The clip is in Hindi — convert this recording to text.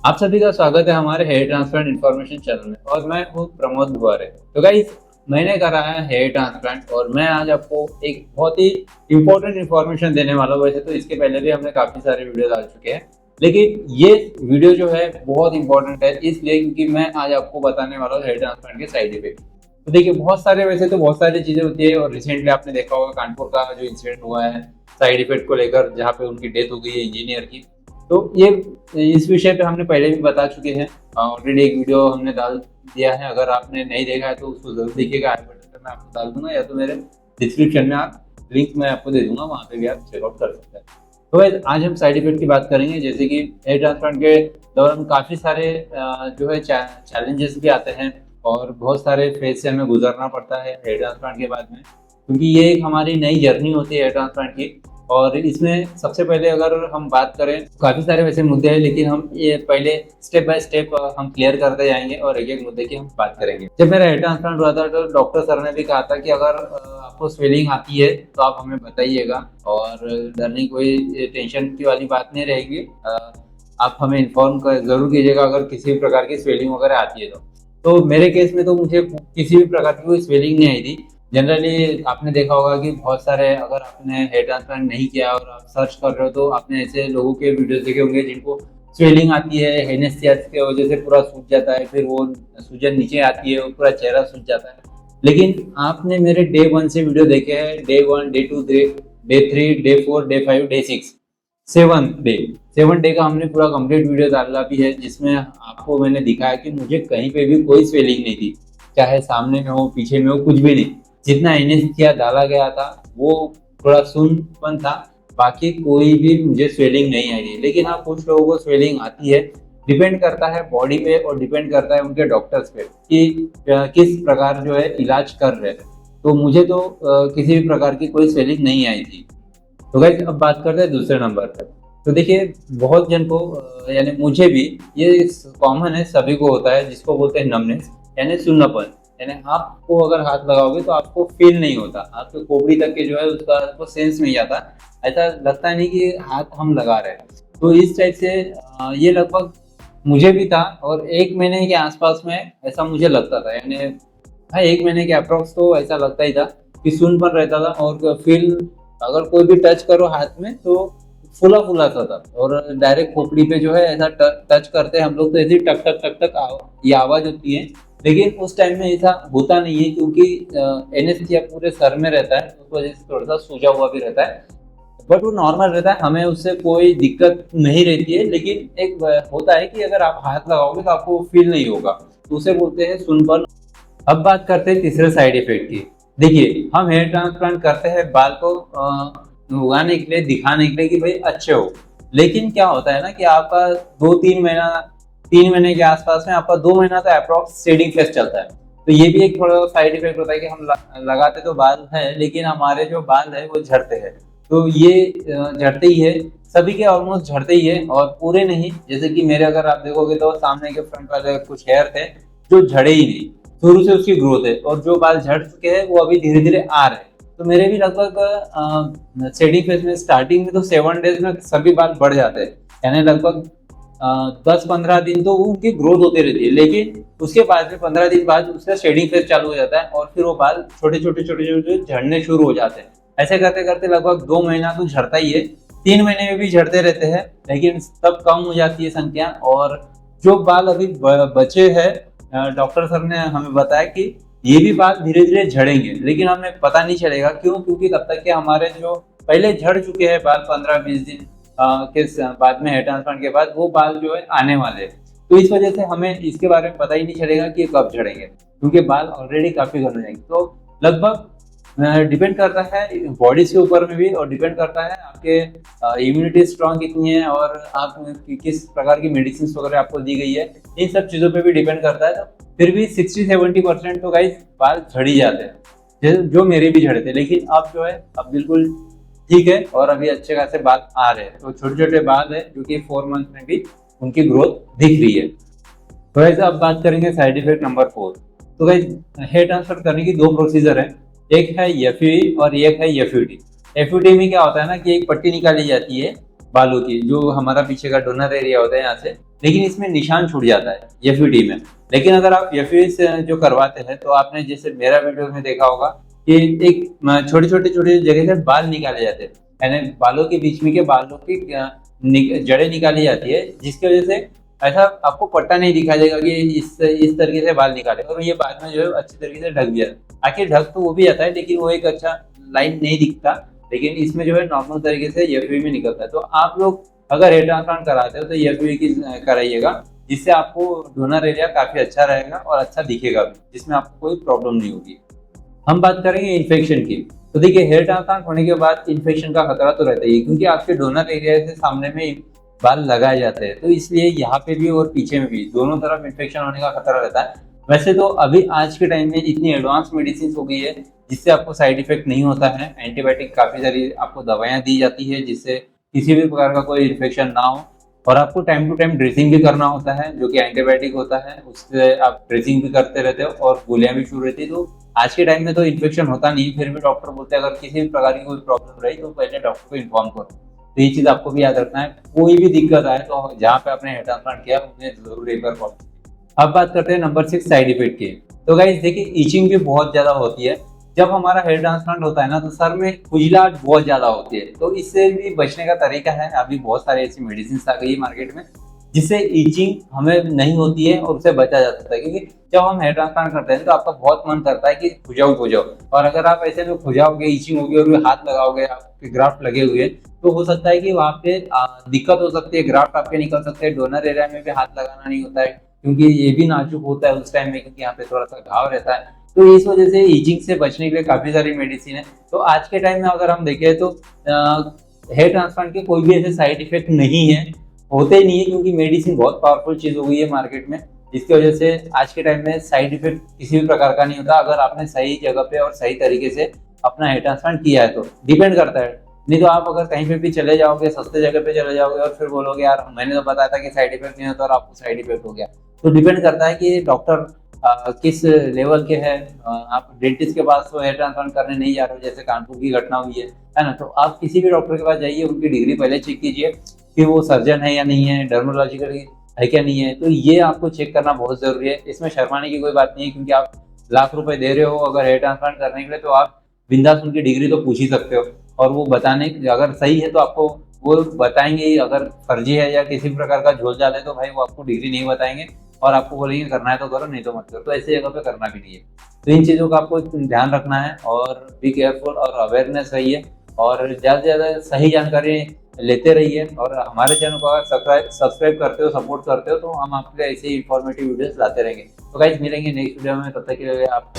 आप सभी का स्वागत है हमारे हेयर ट्रांसप्लांट इन्फॉर्मेशन चैनल में और मैं हूँ प्रमोद दुआरे। तो गाइस, मैंने करा है हेयर ट्रांसप्लांट और मैं आज आपको एक बहुत ही इंपॉर्टेंट इन्फॉर्मेशन देने वाला हूँ। वैसे तो इसके पहले भी हमने काफ़ी सारे वीडियो डाल चुके हैं, लेकिन ये वीडियो जो है बहुत इंपॉर्टेंट है इसलिए क्योंकि मैं आज आपको बताने वाला हूँ हेयर ट्रांसप्लांट के साइड इफेक्ट। तो देखिए, बहुत सारे वैसे तो बहुत सारी चीज़ें होती है और रिसेंटली आपने देखा होगा कानपुर का जो इंसिडेंट हुआ है साइड इफेक्ट को लेकर, जहाँ पे उनकी डेथ हो गई है इंजीनियर की। तो ये इस विषय पे हमने पहले भी बता चुके हैं, ऑलरेडी एक वीडियो हमने डाल दिया है। अगर आपने नहीं देखा है तो उसको जरूर देखिएगा, आई बटन पे मैं आपको डाल दूंगा या तो मेरे डिस्क्रिप्शन में आप लिंक मैं आपको दे दूंगा, वहाँ पे भी आप चेकआउट कर सकते हैं। तो भाई, आज हम साइड इफेक्ट की बात करेंगे। जैसे कि हेयर ट्रांसप्लांट के दौरान काफ़ी सारे जो है चैलेंजेस भी आते हैं और बहुत सारे फेज से हमें गुजरना पड़ता है हेयर ट्रांसप्लांट के बाद में, क्योंकि ये एक हमारी नई जर्नी होती है हेयर ट्रांसप्लांट की। और इसमें सबसे पहले अगर हम बात करें, काफ़ी सारे वैसे मुद्दे हैं, लेकिन हम ये पहले स्टेप बाय स्टेप हम क्लियर करते जाएंगे और एक एक मुद्दे की हम बात करेंगे। जब मेरा हेयर ट्रांसप्लांट हुआ था तो डॉक्टर सर ने भी कहा था कि अगर आपको स्वेलिंग आती है तो आप हमें बताइएगा और डरने की कोई टेंशन की वाली बात नहीं रहेगी। आप हमें इन्फॉर्म कर जरूर कीजिएगा अगर किसी भी प्रकार की स्वेलिंग वगैरह आती है तो मेरे केस में तो मुझे किसी भी प्रकार की कोई स्वेलिंग नहीं आई थी। जनरली आपने देखा होगा कि बहुत सारे, अगर आपने हेयर ट्रांसप्लांट नहीं किया और आप सर्च कर रहे हो तो आपने ऐसे लोगों के वीडियोस देखे होंगे जिनको स्वेलिंग आती है, एनेस्थीसिया की वजह से पूरा सूज जाता है, फिर वो सूजन नीचे आती है और पूरा चेहरा सूज जाता है। लेकिन आपने मेरे डे 1 से वीडियो देखे हैं, day 1, day 2, day 3, day 4, day 5, day 6, 7 day का हमने पूरा कंप्लीट वीडियो डाला भी है, जिसमें आपको मैंने दिखाया कि मुझे कहीं पे भी कोई स्वेलिंग नहीं थी, चाहे सामने में हो पीछे में हो, कुछ भी नहीं। जितना एनेस्थीसिया डाला गया था वो थोड़ा सुनपन था, बाकी कोई भी मुझे स्वेलिंग नहीं आई थी। लेकिन हाँ, कुछ लोगों को स्वेलिंग आती है, डिपेंड करता है बॉडी पे और डिपेंड करता है उनके डॉक्टर्स पे कि किस प्रकार जो है इलाज कर रहे हैं। तो मुझे तो किसी भी प्रकार की कोई स्वेलिंग नहीं आई थी। तो गाइस, अब बात करते हैं दूसरे नंबर पर। तो देखिए, बहुत जन को यानी मुझे भी ये कॉमन है, सभी को होता है, जिसको बोलते हैं नमनेस यानी सुन्नापन। यानी आपको अगर हाथ लगाओगे तो आपको फील नहीं होता, आपके खोपड़ी तक के जो है उसका आपको सेंस नहीं आता, ऐसा लगता नहीं कि हाथ हम लगा रहे हैं। तो इस टाइप से ये लगभग मुझे भी था और 1 महीने के आसपास में ऐसा मुझे लगता था। यानी हाँ, 1 महीने के अप्रोक्स तो ऐसा लगता ही था कि सुनपन रहता था और फील, अगर कोई भी टच करो हाथ में तो फूला फूला सा था। और डायरेक्ट खोपड़ी पे जो है ऐसा टच करते हैं हम लोग तो ऐसी टक टक टक टक ये आवाज होती है। लेकिन उस टाइम में ऐसा होता नहीं है, क्योंकि एनेस्थीसिया पूरे सर में रहता है, उस वजह से थोड़ा सा सूजा हुआ भी रहता है, बट वो नॉर्मल रहता है, हमें उससे कोई दिक्कत नहीं रहती है। लेकिन एक होता है कि अगर आप हाथ लगाओगे तो आपको फील नहीं होगा, तो उसे बोलते हैं सुनपन। अब बात करते हैं तीसरे साइड इफेक्ट की। देखिए, हम हेयर ट्रांसप्लांट करते हैं बाल को उगाने के लिए, दिखाने के लिए कि भाई अच्छे हो। लेकिन क्या होता है ना कि आपका 2-3 महीना, 3 महीने के आसपास में आपका 2 महीना तो अप्रॉक्स शेडिंग फेस चलता है। तो ये भी एक थोड़ा साइड इफेक्ट होता है कि हम लगाते तो बाल है लेकिन हमारे जो बाल है वो झड़ते हैं। तो ये झड़ते ही है, सभी के ऑलमोस्ट झड़ते ही है और पूरे नहीं। जैसे कि मेरे अगर आप देखोगे तो सामने के फ्रंट वाले कुछ हेयर थे जो झड़े ही नहीं, शुरू से उसकी ग्रोथ है, और जो बाल झड़ चुके हैं वो अभी धीरे धीरे आ रहे हैं। तो मेरे भी लगभग शेडिंग फेज में स्टार्टिंग में तो 7 डेज में सभी बाल बढ़ जाते हैं, यानी लगभग 10-15 दिन तो उनकी ग्रोथ होती रहती है। लेकिन उसके बाद में 15 दिन बाद उसका शेडिंग फेज चालू हो जाता है और फिर वो बाल छोटे छोटे छोटे छोटे झड़ने शुरू हो जाते हैं। ऐसे करते करते लगभग 2 महीना तो झड़ता ही है, 3 महीने में भी झड़ते रहते हैं, लेकिन तब कम हो जाती है संख्या। और जो बाल अभी बचे हैं, डॉक्टर सर ने हमें बताया कि ये भी बाल धीरे धीरे झड़ेंगे, लेकिन हमें पता नहीं चलेगा क्यों, क्योंकि तब तक के हमारे जो पहले झड़ चुके हैं बाल 15-20 दिन के बाद में हेयर ट्रांसप्लांट के बाद, वो बाल जो है आने वाले हैं। तो इस वजह से हमें इसके बारे में पता ही नहीं चलेगा कि ये कब झड़ेंगे, क्योंकि बाल ऑलरेडी काफी घने हो जाएंगे। तो लगभग डिपेंड करता है बॉडीज के ऊपर में भी, और डिपेंड करता है आपके इम्यूनिटी स्ट्रांग कितनी है और आप किस प्रकार की मेडिसिन वगैरह आपको दी गई है, इन सब चीज़ों पे भी डिपेंड करता है। तो फिर भी 60-70% तो गाइस बाल झड़ ही जाते हैं, जो मेरे भी झड़े थे। लेकिन अब जो है अब बिल्कुल ठीक है और अभी अच्छे खासे बाल आ रहे हैं। तो छोटे छोटे बाल है जो कि 4 मंथ में भी उनकी ग्रोथ दिख रही है। तो वैसे अब बात करेंगे साइड इफेक्ट नंबर 4। तो गाइस, हेयर ट्रांसफर करने की 2 प्रोसीजर है, एक है एफयूई और एक है एफयूटी। एफयूटी में क्या होता है ना कि एक पट्टी निकाली जाती है बालों की, जो हमारा पीछे का डोनर एरिया होता है यहाँ से, लेकिन इसमें निशान छूट जाता है एफयूडी में। लेकिन अगर आप एफयूडी से जो करवाते हैं तो आपने जैसे मेरा वीडियो में देखा होगा कि एक छोटे छोटे जगह से बाल निकाले जाते हैं, यानी बालों के बीच में के बालों की जड़ें निकाली जाती है, जिसकी वजह से ऐसा आपको पट्टा नहीं दिखाई देगा कि इस तरीके से बाल निकाले, और ये बाद में जो है अच्छी तरीके से ढक भी जाता है। आखिर ढक तो वो भी जाता है, लेकिन वो एक अच्छा लाइन नहीं दिखता, लेकिन इसमें जो है नॉर्मल तरीके से एफयूवी में निकलता है। तो आप लोग अगर हेयर ट्रांसप्लांट कराते हो तो एफयूवी की कराइएगा, जिससे आपको डोनर एरिया काफी अच्छा रहेगा और अच्छा दिखेगा भी, जिसमें आपको कोई प्रॉब्लम नहीं होगी। हम बात करेंगे इन्फेक्शन की। तो देखिए, हेयर ट्रांसप्लांट होने के बाद इन्फेक्शन का खतरा तो रहता ही है, क्योंकि आपके डोनर एरिया से सामने में बाल लगाए जाते हैं, तो इसलिए यहाँ पे भी और पीछे में भी दोनों तरफ इन्फेक्शन होने का खतरा रहता है। वैसे तो अभी आज के टाइम में इतनी एडवांस मेडिसिन हो गई है जिससे आपको साइड इफेक्ट नहीं होता है। एंटीबायोटिक काफी सारी आपको दवाइयाँ दी जाती है जिससे किसी भी प्रकार का कोई इन्फेक्शन ना हो, और आपको टाइम टू टाइम ड्रेसिंग भी करना होता है, जो कि एंटीबायोटिक होता है, उससे आप ड्रेसिंग भी करते रहते हो और गोलियां भी शुरू रहती है। तो आज के टाइम में तो इन्फेक्शन होता नहीं, फिर भी डॉक्टर बोलते हैं अगर किसी भी प्रकार की कोई प्रॉब्लम रही तो पहले डॉक्टर को इन्फॉर्म करो। तो ये चीज आपको भी याद रखना है, कोई भी दिक्कत आए तो जहाँ पे आपने हेयर ट्रांसप्लांट किया उन्हें जरूर एक बार कॉल। अब बात करते हैं नंबर 6 साइड इफेक्ट की। तो गाइस देखिए, ईचिंग भी बहुत ज्यादा होती है जब हमारा हेयर ट्रांसप्लांट होता है ना, तो सर में खुजलाहट बहुत ज्यादा होती है। तो इससे भी बचने का तरीका है, अभी बहुत सारी ऐसी मेडिसिन आ गई है मार्केट में जिससे ईचिंग हमें नहीं होती है और उससे बचा जा सकता है। क्योंकि जब हम हेयर ट्रांसप्लांट करते हैं तो आपका बहुत मन करता है कि खुजाओ, और अगर आप ऐसे में खुजाओगे, ईचिंग होगी और हाथ लगाओगे, आपके ग्राफ्ट लगे हुए, तो हो सकता है कि वहाँ पे दिक्कत हो सकती है, ग्राफ्ट आपके निकल सकते हैं। डोनर एरिया में भी हाथ लगाना नहीं होता है, क्योंकि ये भी नाजुक होता है उस टाइम में, क्योंकि यहाँ पे थोड़ा सा घाव रहता है। तो इस वजह से ईचिंग से बचने के लिए काफी सारी मेडिसिन है। तो आज के टाइम में अगर हम देखें तो हेयर ट्रांसप्लांट के कोई भी ऐसे साइड इफेक्ट नहीं है, होते ही नहीं है, क्योंकि मेडिसिन बहुत पावरफुल चीज हो गई है मार्केट में, जिसकी वजह से आज के टाइम में साइड इफेक्ट किसी भी प्रकार का नहीं होता, अगर आपने सही जगह पे और सही तरीके से अपना हेयर ट्रांसप्लांट किया है तो। डिपेंड करता है, नहीं तो आप अगर कहीं पे भी चले जाओगे, सस्ते जगह पे चले जाओगे और फिर बोलोगे यार मैंने तो बताया था कि साइड इफेक्ट नहीं होता और आपको साइड इफेक्ट हो गया। तो डिपेंड करता है कि डॉक्टर किस लेवल के हैं। आप डेंटिस्ट के पास तो हेयर ट्रांसप्लांट करने नहीं जा रहे हो, जैसे कानपुर की घटना हुई है ना, तो आप किसी भी डॉक्टर के पास जाइए, उनकी डिग्री पहले चेक कीजिए कि वो सर्जन है या नहीं है, डर्मोलॉजिकल है क्या नहीं है। तो ये आपको चेक करना बहुत जरूरी है। इसमें शर्माने की कोई बात नहीं है, क्योंकि आप लाख रुपए दे रहे हो अगर हेयर ट्रांसप्लांट करने के लिए, तो आप बिंदास उनकी डिग्री तो पूछ ही सकते हो, और वो बताने अगर सही है तो आपको वो बताएंगे ही। अगर फर्जी है या किसी प्रकार का झोल झाल है तो भाई वो आपको डिग्री नहीं बताएंगे और आपको बोलेंगे करना है तो करो, नहीं तो मत करो। तो ऐसी जगह पे करना भी नहीं है। तो इन चीज़ों का आपको ध्यान रखना है और बी केयरफुल और अवेयरनेस रहिए, और ज़्यादा से ज़्यादा सही जानकारी लेते रहिए। और हमारे चैनल को अगर सब्सक्राइब करते हो, सपोर्ट करते हो, तो हम आपके ऐसे इंफॉर्मेटिव वीडियोस लाते रहेंगे। तो गाइस मिलेंगे नेक्स्ट वीडियो में, तब तक के लिए आप